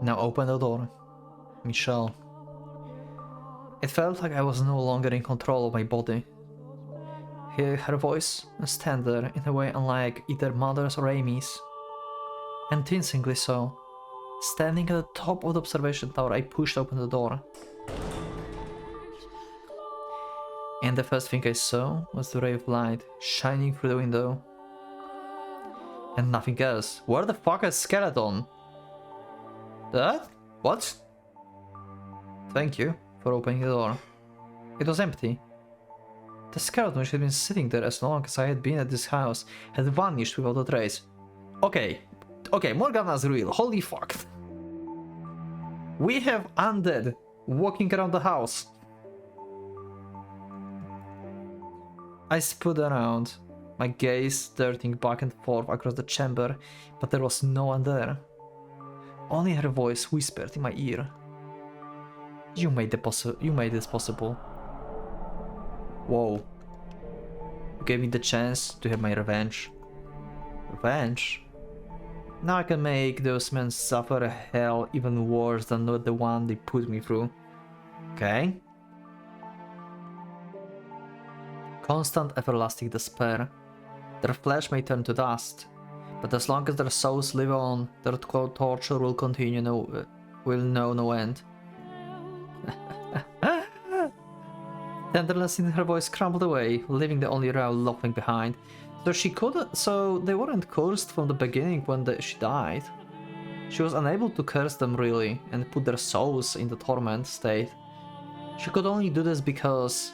Now open the door. Michelle. It felt like I was no longer in control of my body. Hear her voice and tender in a way unlike either mother's or Amy's. Enticingly so. Standing at the top of the observation tower, I pushed open the door. And the first thing I saw was the ray of light shining through the window. And nothing else. Where the fuck is skeleton? That? What? Thank you for opening the door. It was empty. The skeleton which had been sitting there as long as I had been at this house had vanished without a trace. Okay, Morgana's real, holy fuck. We have undead walking around the house. I spun around, my gaze darting back and forth across the chamber, but there was no one there. Only her voice whispered in my ear. You made this possible. Whoa. You gave me the chance to have my revenge. Revenge? Now I can make those men suffer a hell even worse than the one they put me through. Okay? Constant everlasting despair. Their flesh may turn to dust, but as long as their souls live on, their torture will continue, will know no end. Tenderness in her voice crumbled away, leaving the only Rao laughing behind. So they weren't cursed from the beginning when she died. She was unable to curse them really and put their souls in the torment state. She could only do this because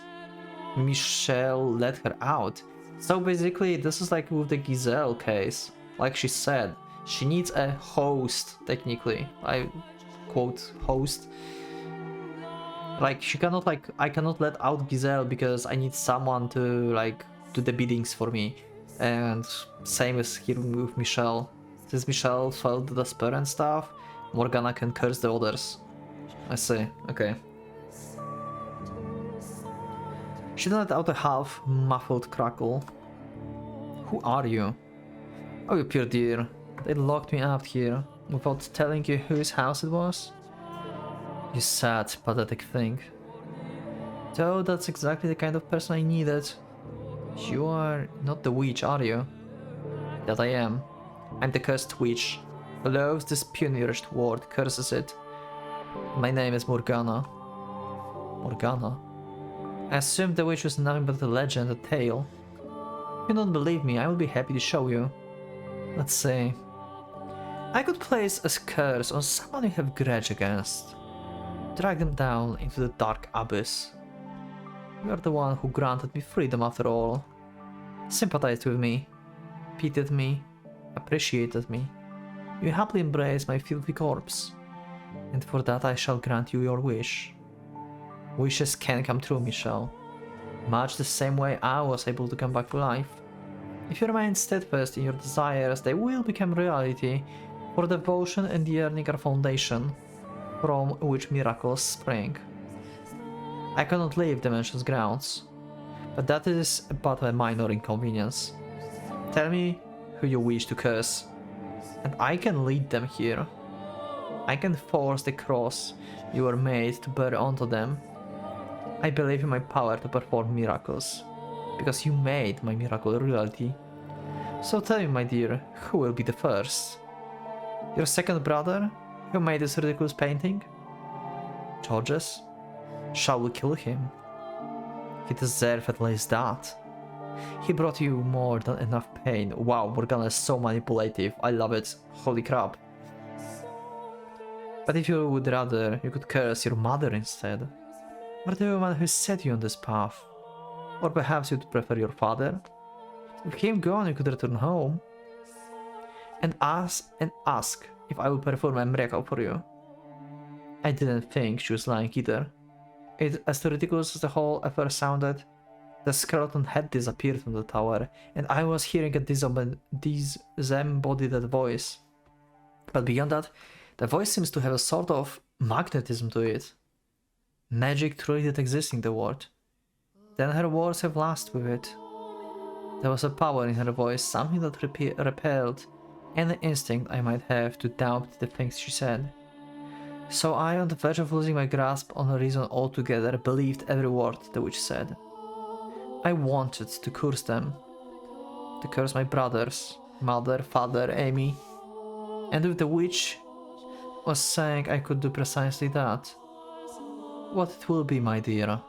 Michelle let her out. So basically this is like with the Giselle case. Like she said, she needs a host, technically. I quote host. Like she cannot I cannot let out Giselle because I need someone to like do the biddings for me. And same as here with Michelle. Since Michelle felt the despair and stuff, Morgana can curse the others. I see, okay. She let out a half muffled crackle. Who are you? Oh, you poor dear. They locked me out here without telling you whose house it was? You sad, pathetic thing. Though that's exactly the kind of person I needed. You are not the witch, are you? That I am. I'm the cursed witch, who loves this pioneerish word, curses it. My name is Morgana. Morgana? I assumed the witch was nothing but a legend, a tale. If you don't believe me, I will be happy to show you. Let's see. I could place a curse on someone you have grudge against. Drag them down into the dark abyss. You are the one who granted me freedom after all. Sympathized with me, pitied me, appreciated me. You happily embraced my filthy corpse. And for that I shall grant you your wish. Wishes can come true, Michelle. Much the same way I was able to come back to life. If you remain steadfast in your desires, they will become reality, for devotion and yearning are foundation, from which miracles spring. I cannot leave Dimension's grounds, but that is but a minor inconvenience. Tell me who you wish to curse, and I can lead them here. I can force the cross you were made to bear onto them. I believe in my power to perform miracles, because you made my miracle a reality. So tell me, my dear, who will be the first? Your second brother, who made this ridiculous painting? Georges? Shall we kill him? He deserved at least that. He brought you more than enough pain. Wow, Morgana is so manipulative. I love it. Holy crap. But if you would rather, you could curse your mother instead. Or the woman who set you on this path. Or perhaps you'd prefer your father? With him gone, you could return home. And ask if I would perform a miracle for you. I didn't think she was lying either. As ridiculous as the whole affair sounded, the skeleton had disappeared from the tower, and I was hearing a disembodied voice. But beyond that, the voice seems to have a sort of magnetism to it. Magic truly did exist in the world. Then her words have lasted with it. There was a power in her voice, something that repelled any instinct I might have to doubt the things she said. So I, on the verge of losing my grasp on reason altogether, believed every word the witch said. I wanted to curse them. To curse my brothers, mother, father, Amy. And if the witch was saying I could do precisely that, what it will be, my dear?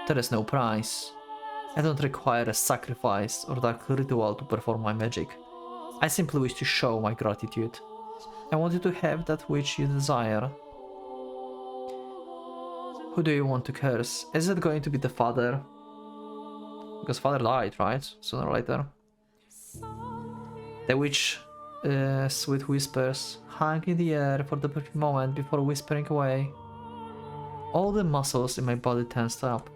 There is no price. I don't require a sacrifice or dark ritual to perform my magic. I simply wish to show my gratitude. I want you to have that which you desire. Who do you want to curse? Is it going to be the father? Because father died, right? Sooner or later. The witch, sweet whispers, hung in the air for the brief moment before whispering away. All the muscles in my body tensed up.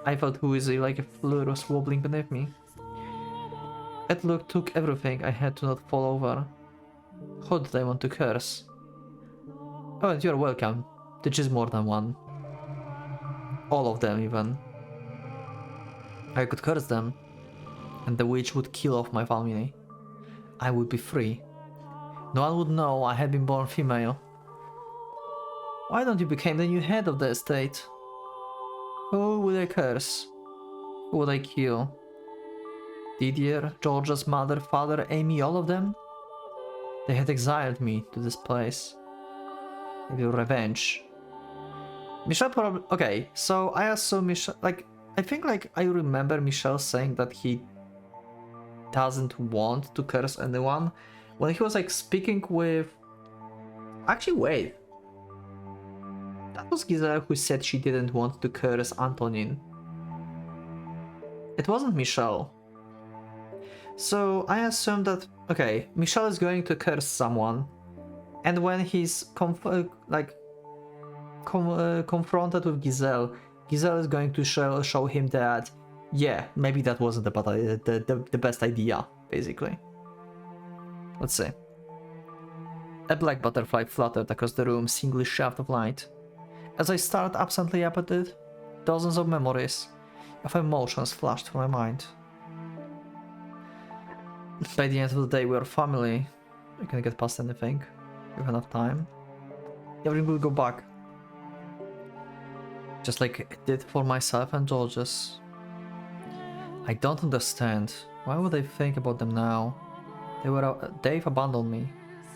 I felt woozy like a fluid was wobbling beneath me. That look took everything I had to not fall over. Who did I want to curse? Oh, and you're welcome. There's just more than one. All of them, even. I could curse them, and the witch would kill off my family. I would be free. No one would know I had been born female. Why don't you become the new head of the estate? Who would I curse? Who would I kill? Didier, George's mother, father, Amy, all of them? They had exiled me to this place. Maybe revenge. Michelle probably... Okay, so I assume Michelle... Like, I think, like, I remember Michelle saying that he doesn't want to curse anyone. When he was, like, speaking with... Actually, wait. That was Giselle who said she didn't want to curse Antonin. It wasn't Michelle. So I assume that, okay, Michelle is going to curse someone, and when he's confronted with Giselle, Giselle is going to show him that, yeah, maybe that wasn't the best idea, basically. Let's see. A black butterfly fluttered across the room, single shaft of light. As I stared absently up at it, dozens of memories of emotions flashed through my mind. By the end of the day, we are family. We can get past anything. We have enough time. Everything will go back. Just like it did for myself and George's. I don't understand. Why would I think about them now? They've abandoned me.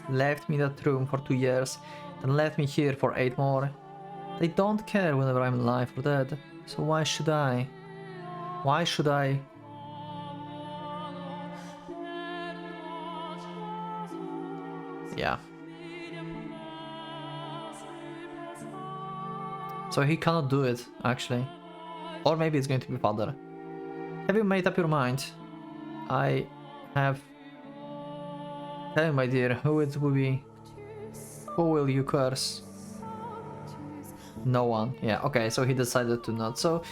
Left me in that room for 2 years, then left me here for 8 more. They don't care whether I'm alive or dead. So why should I? Why should I? Yeah. So he cannot do it, actually. Or maybe it's going to be father. Have you made up your mind? I have. Tell me, my dear, who it will be? Who will you curse? No one. Yeah, okay, so he decided to not. So,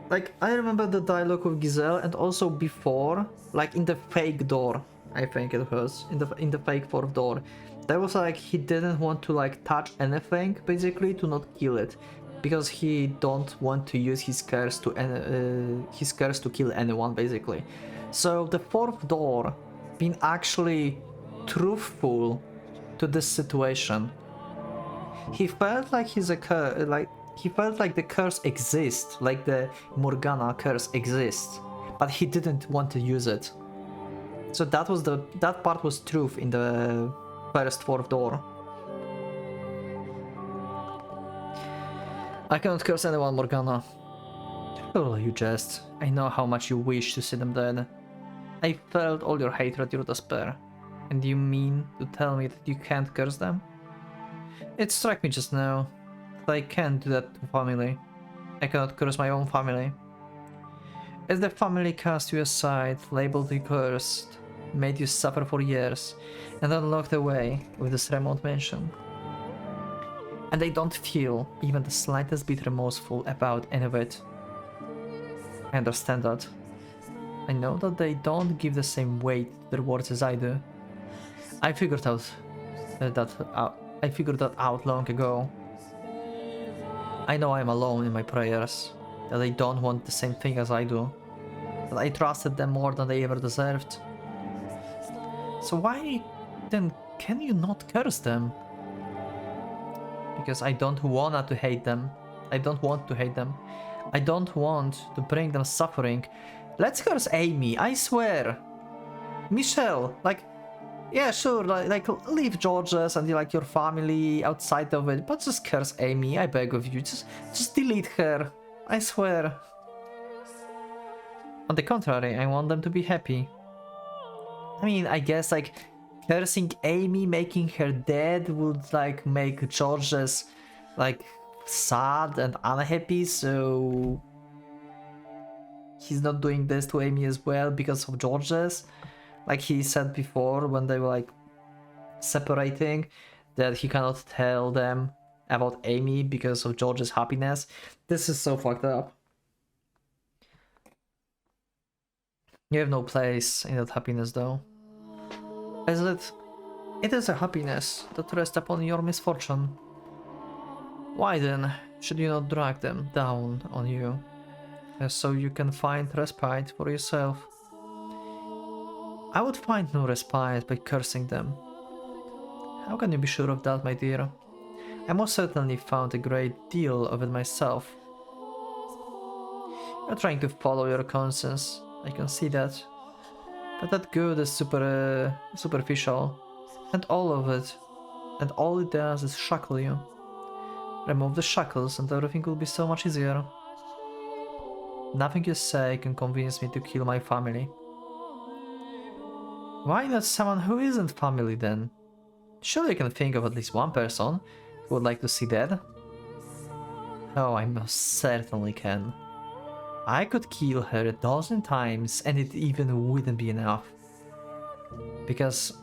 like, I remember the dialogue with Giselle, and also before, like in the fake door, I think it was, in the fake fourth door, there was like, he didn't want to like touch anything, basically, to not kill it, because he don't want to use his curse to kill anyone, basically. So the fourth door being actually truthful to this situation. He felt like he's a he felt like the curse exists, like the Morgana curse exists, but he didn't want to use it. So that part was truth in the first fourth door. I cannot curse anyone, Morgana. Oh, you jest. I know how much you wish to see them dead. I felt all your hatred, your despair. And you mean to tell me that you can't curse them? It struck me just now that I can't do that to family. I cannot curse my own family. As the family cast you aside, labeled you cursed, made you suffer for years, and then locked away with this remote mansion. And they don't feel even the slightest bit remorseful about any of it. I understand that. I know that they don't give the same weight to their words as I do. I figured that out long ago. I know I'm alone in my prayers, that they don't want the same thing as I do, that I trusted them more than they ever deserved. So why then can you not curse them? because I don't want to hate them. I don't want to hate them. I don't want to bring them suffering. Let's curse Amy, I swear. Michelle, like, yeah, sure, like leave George's and like your family outside of it, but just curse Amy, I beg of you. Just delete her, I swear. On the contrary, I want them to be happy. I mean, I guess like cursing Amy, making her dead would like make George's like sad and unhappy, so he's not doing this to Amy as well because of George's. Like he said before when they were like separating, that he cannot tell them about Amy because of George's happiness. This is so fucked up. You have no place in that happiness though. Is it? It is a happiness that rests upon your misfortune. Why then should you not drag them down on you, so you can find respite for yourself? I would find no respite by cursing them. How can you be sure of that, my dear? I most certainly found a great deal of it myself. You're trying to follow your conscience, I can see that. But that good is superficial, and all of it, and all it does is shackle you. Remove the shackles and everything will be so much easier. Nothing you say can convince me to kill my family. Why not someone who isn't family then? Surely you can think of at least one person who would like to see dead. Oh, I most certainly can. I could kill her 1,000 times and it even wouldn't be enough. Just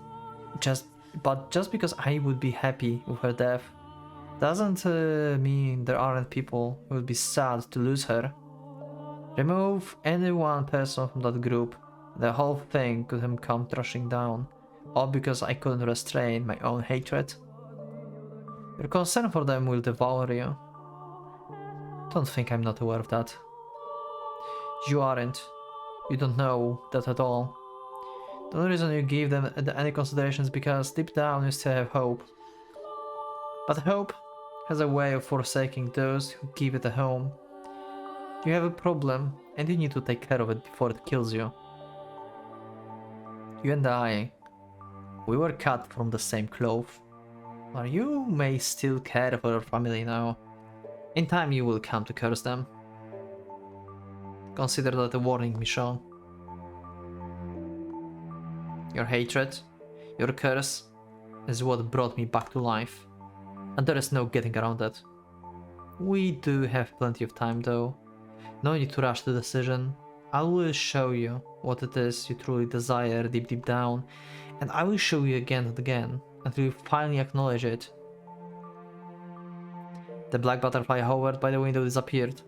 because I would be happy with her death doesn't mean there aren't people who would be sad to lose her. Remove any one person from that group, the whole thing could have come crashing down, all because I couldn't restrain my own hatred. Your concern for them will devour you. Don't think I'm not aware of that. You aren't. You don't know that at all. The only reason you give them any consideration is because deep down you still have hope. But hope has a way of forsaking those who give it a home. You have a problem and you need to take care of it before it kills you. You and I, we were cut from the same cloth. But you may still care for your family now. In time you will come to curse them. Consider that a warning, Michelle. Your hatred, your curse, is what brought me back to life. And there is no getting around that. We do have plenty of time though. No need to rush the decision. I will show you what it is you truly desire deep down. And I will show you again and again until you finally acknowledge it. The black butterfly hovered by the window disappeared,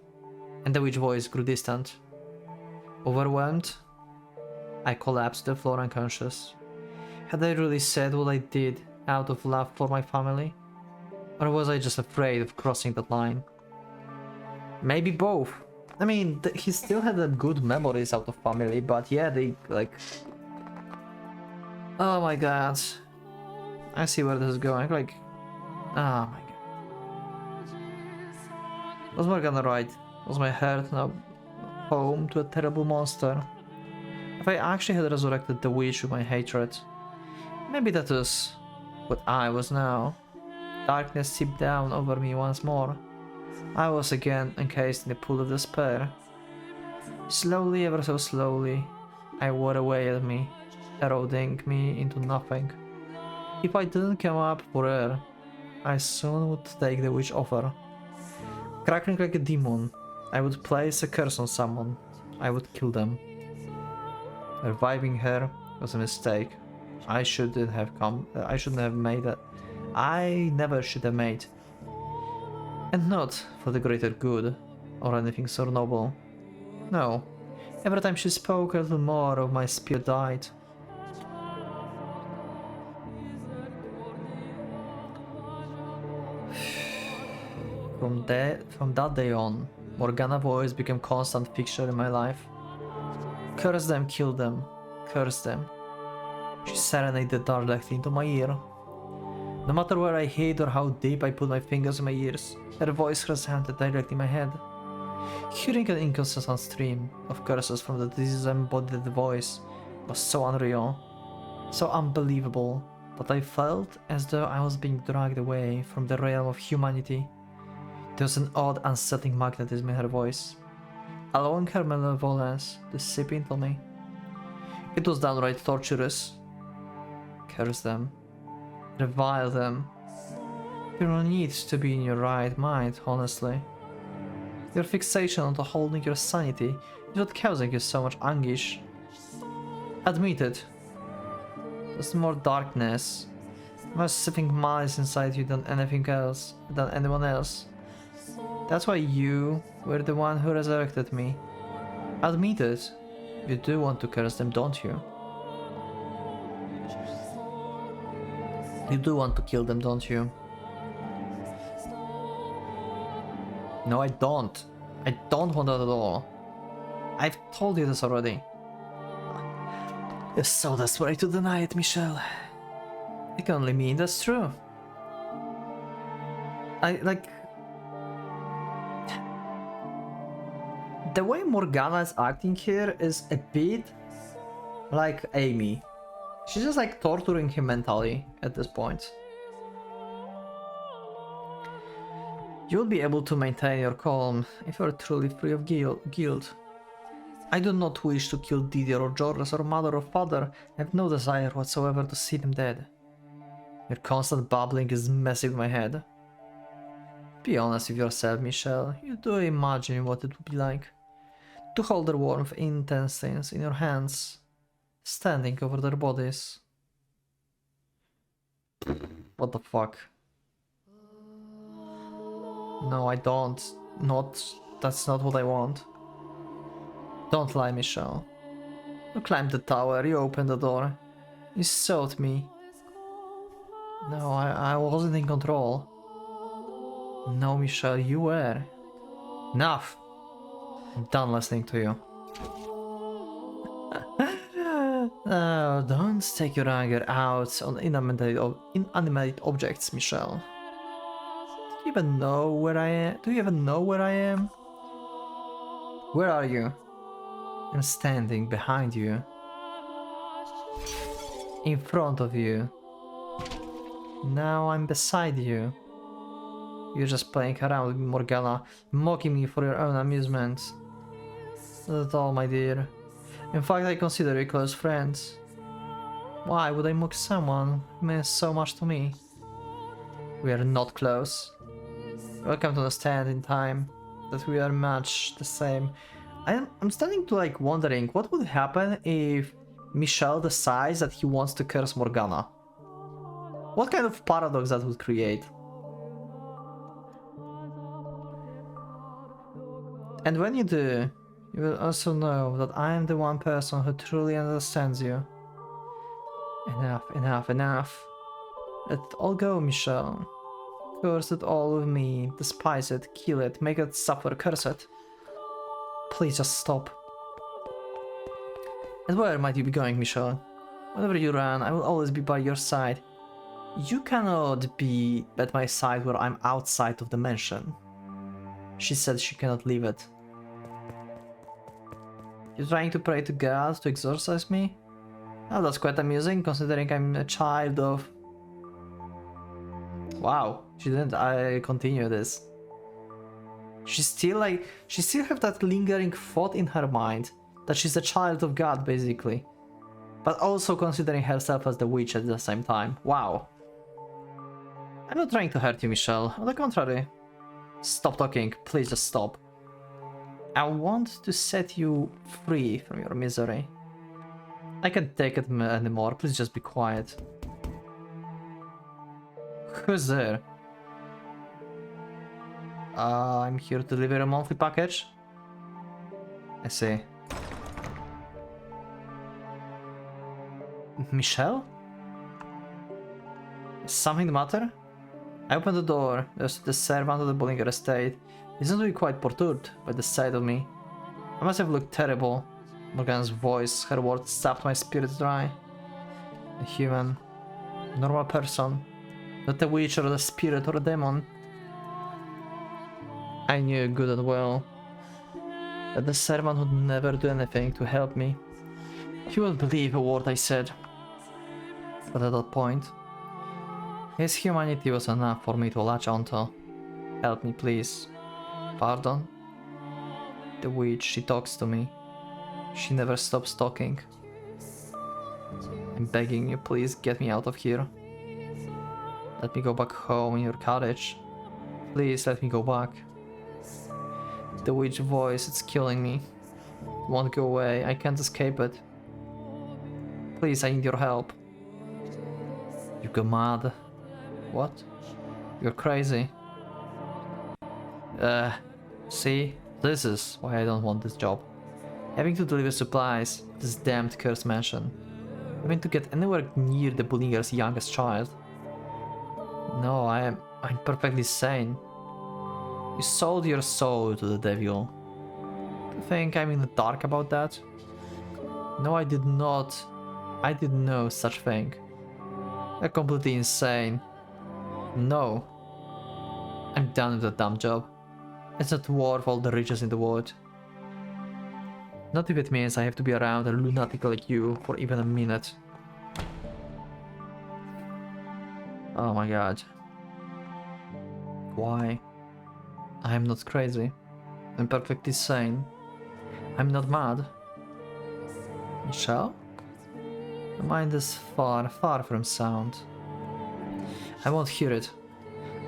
and the witch voice grew distant. Overwhelmed, I collapsed to the floor unconscious. Had I really said what I did out of love for my family? Or was I just afraid of crossing that line? Maybe both. I mean, he still had good memories out of family, but yeah, they like... Oh my god. I see where this is going, like... Oh my god. Was Morgana right? Was my heart now home to a terrible monster? If I actually had resurrected the witch with my hatred, maybe that was what I was now. Darkness seeped down over me once more. I was again encased in a pool of despair. Slowly, ever so slowly, I wore away at me, eroding me into nothing. If I didn't come up for air, I soon would take the witch offer. Crackling like a demon, I would place a curse on someone. I would kill them. Reviving her was a mistake. I shouldn't have made that. I never should have made. And not for the greater good, or anything so noble. No. Every time she spoke, a little more of my spirit died. From that day on, Morgana's voice became a constant fixture in my life. Curse them, kill them, curse them. She serenaded directly into my ear. No matter where I hid or how deep I put my fingers in my ears, her voice resounded directly in my head. Hearing an inconsistent stream of curses from the disembodied voice was so unreal, so unbelievable, that I felt as though I was being dragged away from the realm of humanity. There was an odd, unsettling magnetism in her voice, allowing her malevolence to seep into me. It was downright torturous. Curse them. Revile them. You don't need to be in your right mind, honestly. Your fixation on holding your sanity is what causing you so much anguish. Admit it. There's more darkness, more sipping malice inside you than anyone else. That's why you were the one who resurrected me. Admit it. You do want to curse them, don't you? You do want to kill them, don't you? No, I don't. I don't want that at all. I've told you this already. You're so desperate to deny it, Michelle. It can only mean that's true. The way Morgana is acting here is a bit like Amy. She's just like torturing him mentally at this point. You'll be able to maintain your calm if you're truly free of guilt. I do not wish to kill Didier or Georges or mother or father. I have no desire whatsoever to see them dead. Your constant babbling is messing with my head. Be honest with yourself, Michelle. You do imagine what it would be like to hold their warm intestines in your hands, standing over their bodies. What the fuck? No, I don't. That's not what I want. Don't lie, Michelle. You climbed the tower, you opened the door. You sought me. No, I wasn't in control. No, Michelle, you were. Enough! I'm done listening to you. No, don't take your anger out on inanimate objects, Michelle. Do you even know where I am? Do you even know where I am? Where are you? I'm standing behind you. In front of you. Now I'm beside you. You're just playing around with me, Morgana, mocking me for your own amusement. That's all, my dear. In fact, I consider you close friends. Why would I mock someone who means so much to me? We are not close. Welcome to understand in time that we are much the same. I'm starting to like wondering what would happen if Michel decides that he wants to curse Morgana. What kind of paradox that would create? And when you do, you will also know that I am the one person who truly understands you. Enough, enough, enough. Let it all go, Michelle. Curse it all with me, despise it, kill it, make it suffer, curse it. Please just stop. And where might you be going, Michelle? Whenever you run, I will always be by your side. You cannot be at my side where I'm outside of the mansion. She said she cannot leave it. You're trying to pray to God to exorcise me? Oh, that's quite amusing, considering I'm a child of... Wow, she didn't continue this. She still have that lingering thought in her mind that she's a child of God, basically. But also considering herself as the witch at the same time. Wow. I'm not trying to hurt you, Michelle. On the contrary. Stop talking. Please just stop. I want to set you free from your misery. I can't take it anymore. Please just be quiet. Who's there? I'm here to deliver a monthly package. I see. Michelle? Is something the matter? I open the door. There's the servant of the Bollinger estate. He seems to be quite perturbed by the sight of me. I must have looked terrible. Morgana's voice, her words sapped my spirits dry. A human, normal person. Not a witch or a spirit or a demon. I knew good and well that the servant would never do anything to help me. He will believe a word I said. But at that point, his humanity was enough for me to latch onto. Help me, please. Pardon? The witch, she talks to me. She never stops talking. I'm begging you, please get me out of here. Let me go back home in your cottage. Please let me go back. The witch voice, it's killing me. It won't go away, I can't escape it. Please, I need your help. You go mad. What? You're crazy. See? This is why I don't want this job. Having to deliver supplies, this damned cursed mansion. Having to get anywhere near the Bullinger's youngest child. No, I'm perfectly sane. You sold your soul to the devil. Do you think I'm in the dark about that? No, I did not. I did no such thing. You're completely insane. No. I'm done with that dumb job. It's not worth all the riches in the world. Not if it means I have to be around a lunatic like you for even a minute. Oh my god. Why? I am not crazy. I'm perfectly sane. I'm not mad. Michelle? My mind is far, far from sound. I won't hear it.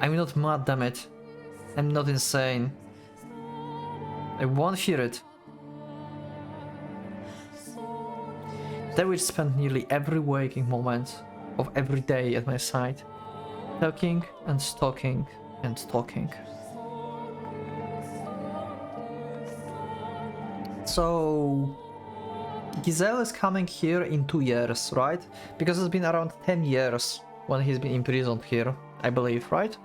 I'm not mad, damn it. I'm not insane. I won't hear it. The witch spent nearly every waking moment of every day at my side, talking and talking and talking. So Giselle is coming here in 2 years, right? Because it's been around 10 years when he's been imprisoned here, I believe, right?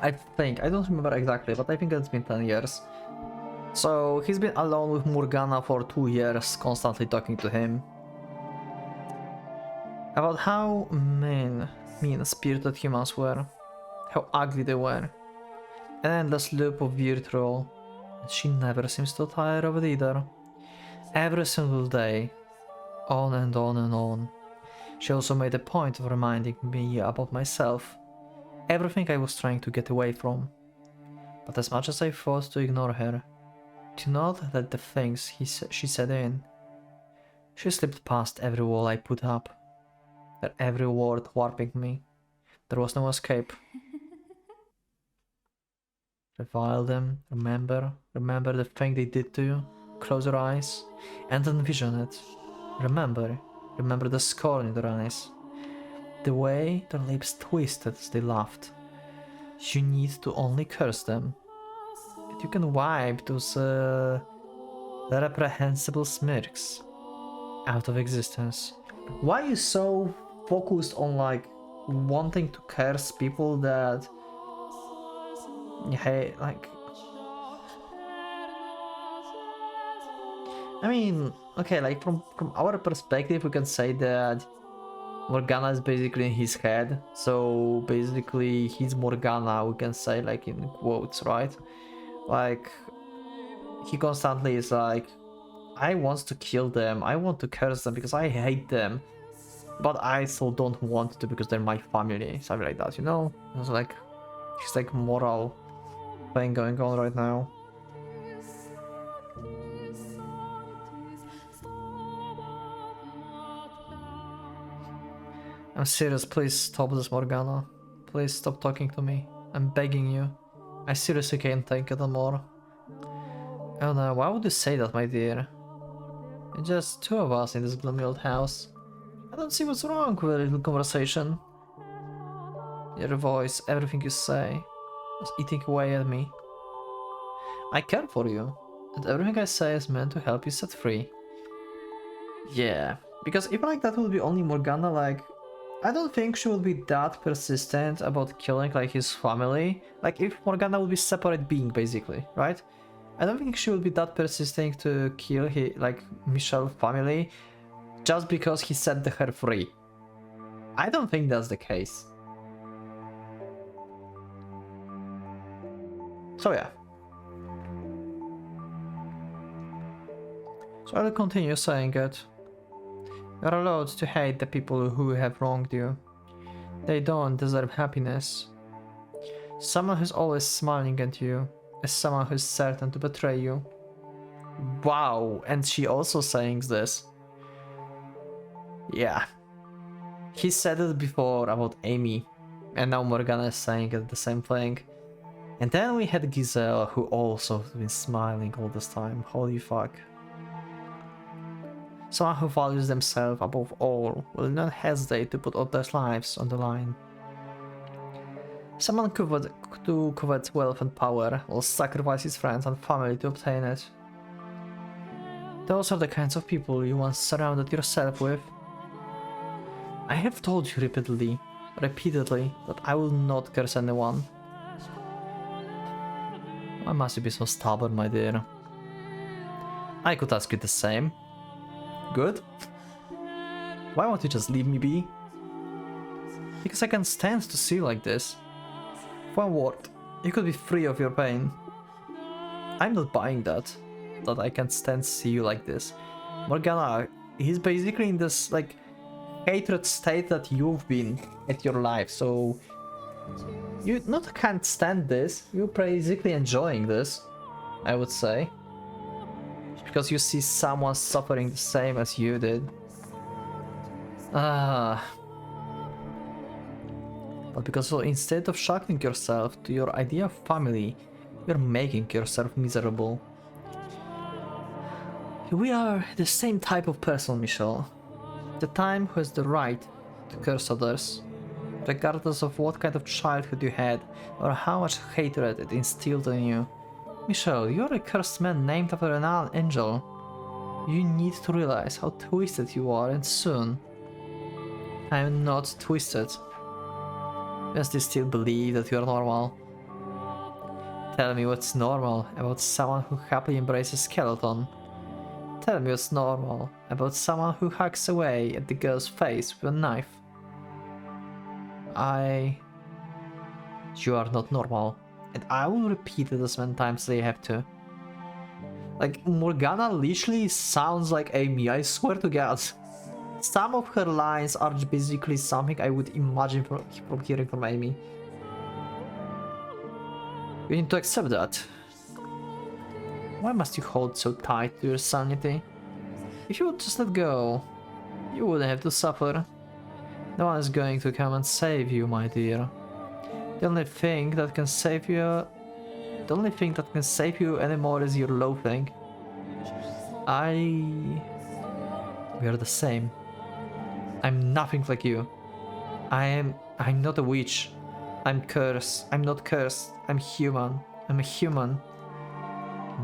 I think, I don't remember exactly, but I think it's been 10 years. So he's been alone with Morgana for 2 years, constantly talking to him about how mean-spirited humans were, how ugly they were, an endless loop of virtual. She never seems to tire of it either. Every single day, on and on and on. She also made a point of reminding me about myself, everything I was trying to get away from. But as much as I fought to ignore her, to not let the things she said in, she slipped past every wall I put up, her every word warping me. There was no escape. Revile them, remember the thing they did to you, close your eyes, and envision it. Remember the scorn in their eyes, the way their lips twisted as they laughed. You need to only curse them, and you can wipe those reprehensible smirks out of existence. Why are you so focused on like wanting to curse people that hey, like, I mean, okay, like from our perspective we can say that Morgana is basically in his head, so basically he's Morgana, we can say, like in quotes, right? Like he constantly is like, I want to kill them, I want to curse them because I hate them, but I still don't want to because they're my family, something like that, you know? It's like he's like moral thing going on right now. I'm serious, please stop this, Morgana. Please stop talking to me. I'm begging you. I seriously can't take it anymore. Oh no, why would you say that, my dear? It's just 2 of us in this gloomy old house. I don't see what's wrong with a little conversation. Your voice, everything you say, is eating away at me. I care for you, and everything I say is meant to help you set free. Yeah, because if like that would be only Morgana, like, I don't think she would be that persistent about killing like his family. Like if Morgana would be separate being basically, right? I don't think she would be that persistent to kill like Michelle's family just because he set her free. I don't think that's the case. So yeah. So I'll continue saying it. You're allowed to hate the people who have wronged you. They don't deserve happiness. Someone who's always smiling at you is someone who's certain to betray you. Wow, and she also saying this. Yeah. He said it before about Amy, and now Morgana is saying it the same thing. And then we had Giselle, who also been smiling all this time. Holy fuck. Someone who values themselves above all will not hesitate to put others' lives on the line. Someone who covets wealth and power will sacrifice his friends and family to obtain it. Those are the kinds of people you once surrounded yourself with. I have told you repeatedly that I will not curse anyone. Why must you be so stubborn, my dear? I could ask you the same. Good? Why won't you just leave me be? Because I can't stand to see you like this. For one word, you could be free of your pain. I'm not buying that I can't stand to see you like this. Morgana, he's basically in this, like, hatred state that you've been at your life, so you not can't stand this, you're basically enjoying this, I would say, because you see someone suffering the same as you did. But because instead of shocking yourself to your idea of family, you're making yourself miserable. We are the same type of person, Michelle. The type who has the right to curse others, regardless of what kind of childhood you had or how much hatred it instilled in you. Michelle, you're a cursed man named after an angel. You need to realize how twisted you are, and soon. I am not twisted. Must you still believe that you are normal? Tell me what's normal about someone who happily embraces a skeleton. Tell me what's normal about someone who hacks away at the girl's face with a knife. You are not normal, and I will repeat it as many times as I have to. Like, Morgana literally sounds like Amy, I swear to God. Some of her lines are basically something I would imagine from hearing from Amy. You need to accept that. Why must you hold so tight to your sanity? If you would just let go, you wouldn't have to suffer. No one is going to come and save you, my dear. The only thing that can save you anymore is your loathing. We are the same. I'm nothing like you. I'm not a witch. I'm cursed. I'm not cursed. I'm human. I'm a human.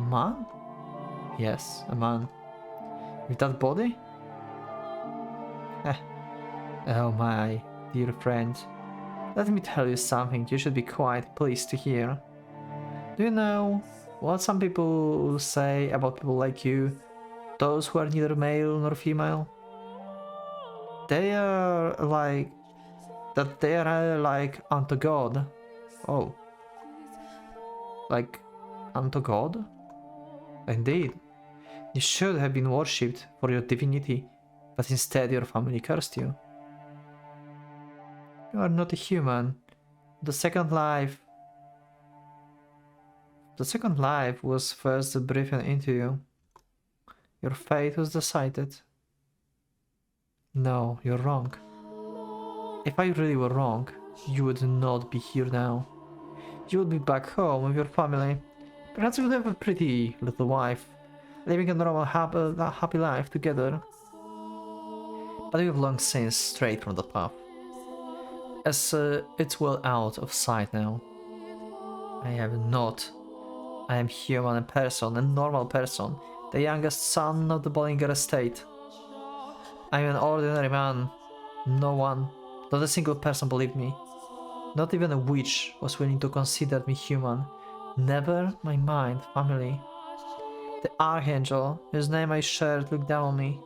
Man? Yes, a man. With that body? Oh my dear friend. Let me tell you something you should be quite pleased to hear. Do you know what some people say about people like you? Those who are neither male nor female? They are like... that they are like unto God. Oh. Like unto God? Indeed. You should have been worshipped for your divinity, but instead your family cursed you. You are not a human. The second life was first breathed into you. Your fate was decided. No, you're wrong. If I really were wrong, you would not be here now. You would be back home with your family. Perhaps you would have a pretty little wife, living a normal happy life together. But you have long since strayed from the path, as it's well out of sight now. I have not. I am human, a person, a normal person, the youngest son of the Bollinger estate. I am an ordinary man. No one, not a single person believed me. Not even a witch was willing to consider me human. Never my mind, family. The archangel, whose name I shared, looked down on me.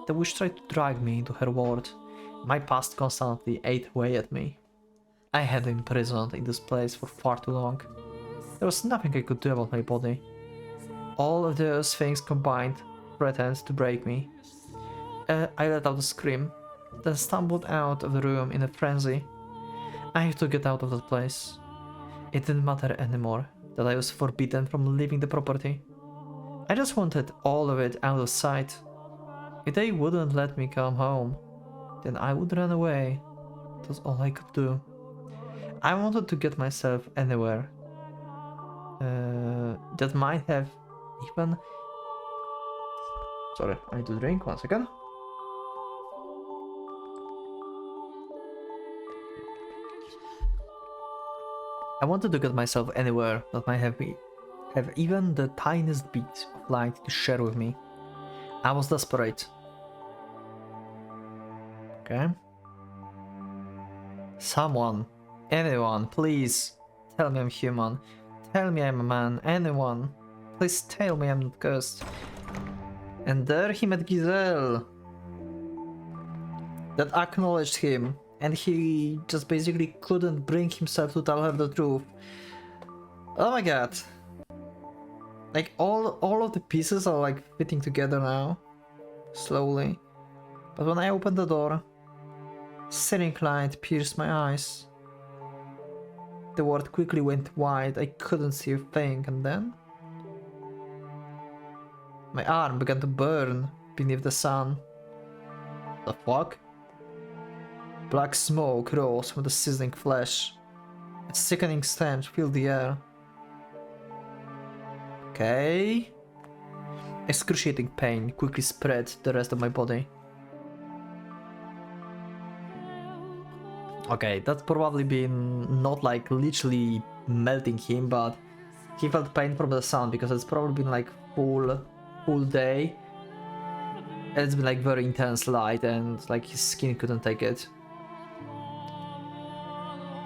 The witch tried to drag me into her world, My past constantly ate away at me. I had been imprisoned in this place for far too long. There was nothing I could do about my body. All of those things combined threatened to break me. I let out a scream, then stumbled out of the room in a frenzy. I had to get out of that place. It didn't matter anymore that I was forbidden from leaving the property. I just wanted all of it out of sight. If they wouldn't let me come home, then I would run away. That was all I could do. I wanted to get myself anywhere. That might have even... Sorry, I need to drink, 1 second. I wanted to get myself anywhere that might have even the tiniest bit of light to share with me. I was desperate. Okay. Someone, anyone, please tell me I'm human. Tell me I'm a man, anyone. Please tell me I'm not cursed. And there he met Giselle. That acknowledged him. And he just basically couldn't bring himself to tell her the truth. Oh my god. Like all of the pieces are like fitting together now. Slowly. But when I opened the door, searing light pierced my eyes. The world quickly went wide, I couldn't see a thing, and then... my arm began to burn beneath the sun. The fuck? Black smoke rose from the sizzling flesh. A sickening stench filled the air. Okay. Excruciating pain quickly spread the rest of my body. Okay, that's probably been not like literally melting him, but he felt pain from the sun because it's probably been like full day. It's been like very intense light and like his skin couldn't take it.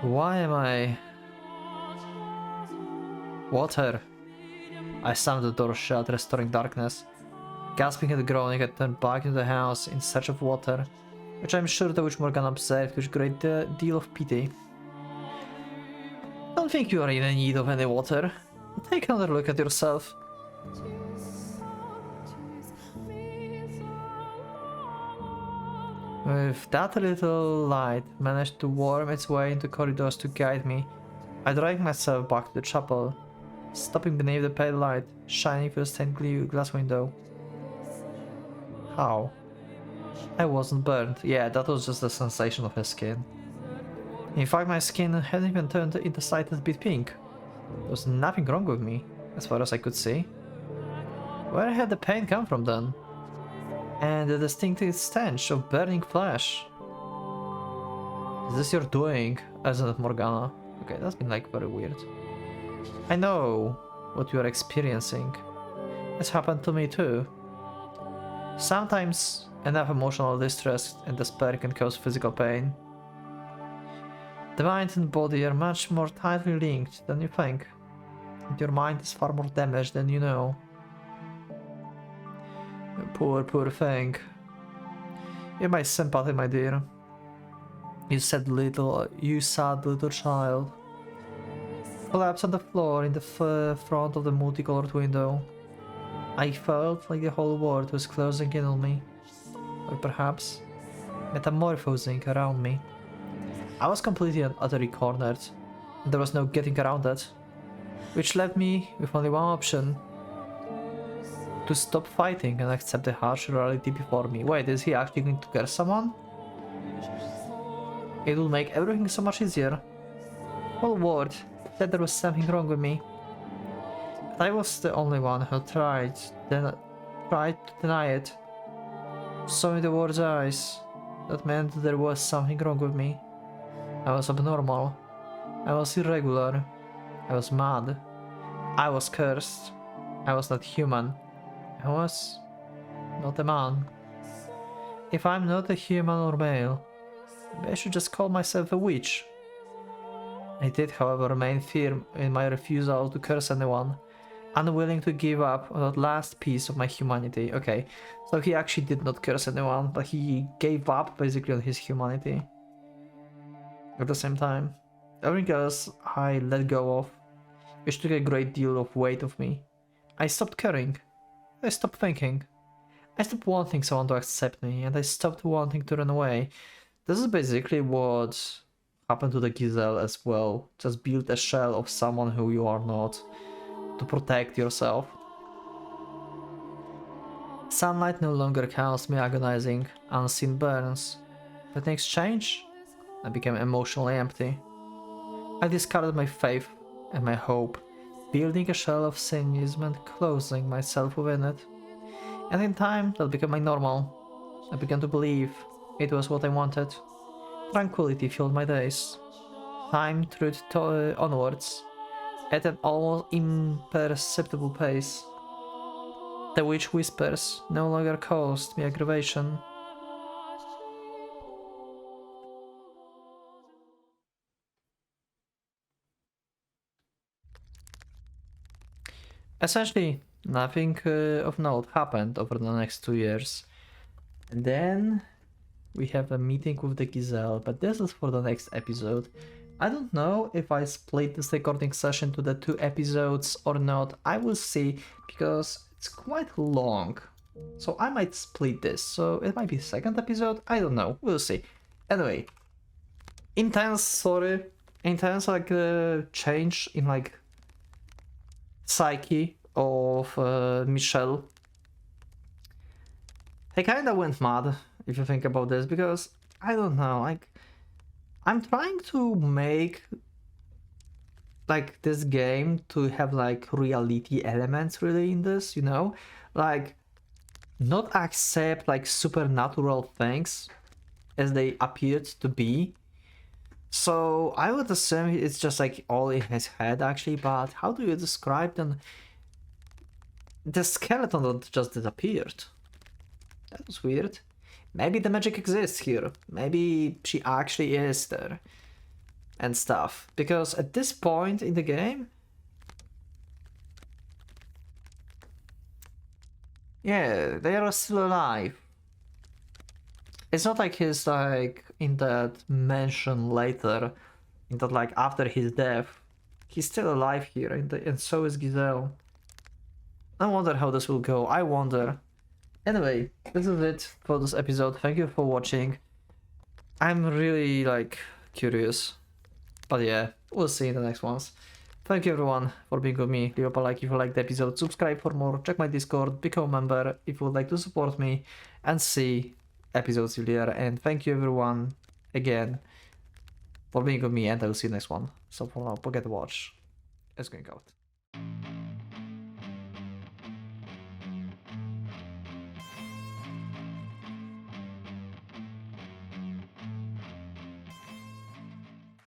Why am I... Water! I slammed the door shut, restoring darkness. Gasping and groaning, I turned back into the house in search of water, which I'm sure the Witch Morgana observed with a great deal of pity. Don't think you are in need of any water. Take another look at yourself. With that little light managed to worm its way into corridors to guide me, I dragged myself back to the chapel, stopping beneath the pale light shining through the stained glass window. How? I wasn't burned. Yeah, that was just the sensation of her skin. In fact, my skin hadn't even turned in the slightest bit pink. There was nothing wrong with me, as far as I could see. Where had the pain come from then? And the distinctive stench of burning flesh. Is this your doing, Fata Morgana? Okay, that's been like very weird. I know what you are experiencing. It's happened to me too. Sometimes enough emotional distress and despair can cause physical pain. The mind and body are much more tightly linked than you think. And your mind is far more damaged than you know. Poor thing. You're my sympathy, my dear. You sad little child. Collapsed on the floor in the front of the multicolored window. I felt like the whole world was closing in on me. Or perhaps metamorphosing around me. I was completely and utterly cornered, and there was no getting around it. Which left me with only one option. To stop fighting and accept the harsh reality before me. Wait, is he actually going to curse someone? It will make everything so much easier. Whole world said there was something wrong with me. But I was the only one who tried to deny it. So in the world's eyes, that meant there was something wrong with me. I was abnormal. I was irregular. I was mad. I was cursed. I was not human. I was not a man. If I'm not a human or male, maybe I should just call myself a witch. I did, however, remain firm in my refusal to curse anyone. unwilling to give up on that last piece of my humanity. Okay, so he actually did not curse anyone, but he gave up basically on his humanity. At the same time, everything else I let go of, which took a great deal of weight off me. I stopped caring. I stopped thinking. I stopped wanting someone to accept me, and I stopped wanting to run away. This is basically what happened to the Giselle as well. Just build a shell of someone who you are not to protect yourself. Sunlight no longer caused me agonizing, unseen burns, but in exchange, I became emotionally empty. I discarded my faith and my hope, building a shell of cynicism and closing myself within it. And in time, that became my normal. I began to believe it was what I wanted. Tranquility filled my days. Time trudged onwards, at an almost imperceptible pace. The witch whispers no longer caused me aggravation. Essentially, nothing of note happened over the next 2 years. And then we have a meeting with the Giselle, but this is for the next episode. I don't know if I split this recording session to the 2 episodes or not. I will see, because it's quite long. So I might split this, so it might be second episode, I don't know, we'll see. Anyway, intense like change in like psyche of Michelle. I kinda went mad, if you think about this, because I don't know, like I'm trying to make like this game to have like reality elements really in this, you know, like not accept like supernatural things as they appeared to be. So I would assume it's just like all in his head actually, but how do you describe them? The skeleton that just disappeared. That was weird. Maybe the magic exists here. Maybe she actually is there. And stuff. Because at this point in the game... yeah, they are still alive. It's not like he's like in that mansion later, in that like after his death. He's still alive here, and so is Giselle. I wonder how this will go. I wonder. Anyway, this is it for this episode. Thank you for watching. I'm really like curious. But yeah, we'll see in the next ones. Thank you everyone for being with me. Leave a like if you liked the episode, subscribe for more, check my Discord, become a member if you would like to support me and see episodes earlier. And thank you everyone again for being with me, and I will see you next one. So for now, Pocket Watch is going out.